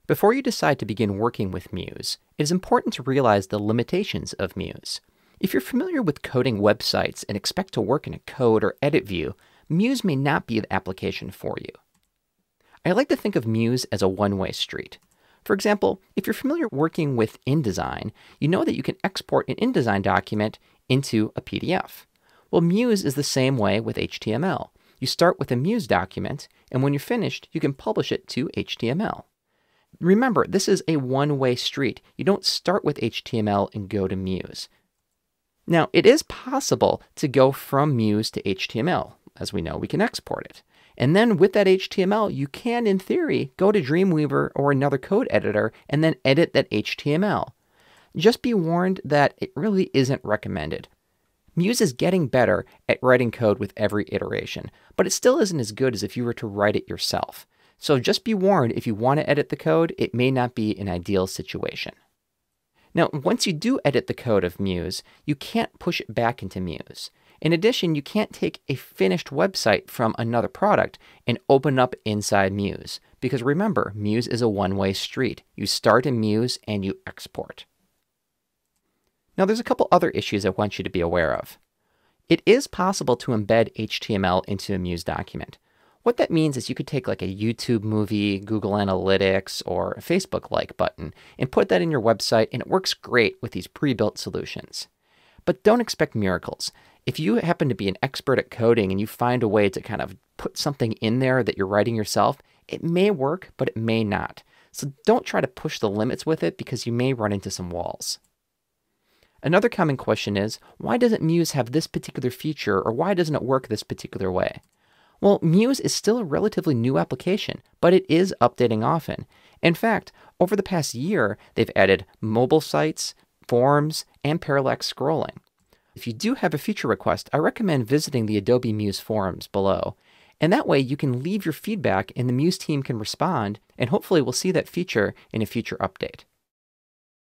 Before you decide to begin working with Muse, it is important to realize the limitations of Muse. If you're familiar with coding websites and expect to work in a code or edit view, Muse may not be the application for you. I like to think of Muse as a one-way street. For example, if you're familiar working with InDesign, you know that you can export an InDesign document into a PDF. Well, Muse is the same way with HTML. You start with a Muse document, and when you're finished, you can publish it to HTML. Remember, this is a one-way street. You don't start with HTML and go to Muse. Now, it is possible to go from Muse to HTML. As we know, we can export it. And then with that HTML, you can, in theory, go to Dreamweaver or another code editor and then edit that HTML. Just be warned that it really isn't recommended. Muse is getting better at writing code with every iteration, but it still isn't as good as if you were to write it yourself. So just be warned, if you want to edit the code, it may not be an ideal situation. Now, once you do edit the code of Muse, you can't push it back into Muse. In addition, you can't take a finished website from another product and open up inside Muse. Because remember, Muse is a one-way street. You start in Muse and you export. Now, there's a couple other issues I want you to be aware of. It is possible to embed HTML into a Muse document. What that means is you could take like a YouTube movie, Google Analytics, or a Facebook-like button and put that in your website, and it works great with these pre-built solutions. But don't expect miracles. If you happen to be an expert at coding and you find a way to kind of put something in there that you're writing yourself, it may work, but it may not. So don't try to push the limits with it because you may run into some walls. Another common question is, why doesn't Muse have this particular feature, or why doesn't it work this particular way? Well, Muse is still a relatively new application, but it is updating often. In fact, over the past year, they've added mobile sites, forms, and parallax scrolling. If you do have a feature request, I recommend visiting the Adobe Muse forums below. And that way you can leave your feedback and the Muse team can respond, and hopefully we'll see that feature in a future update.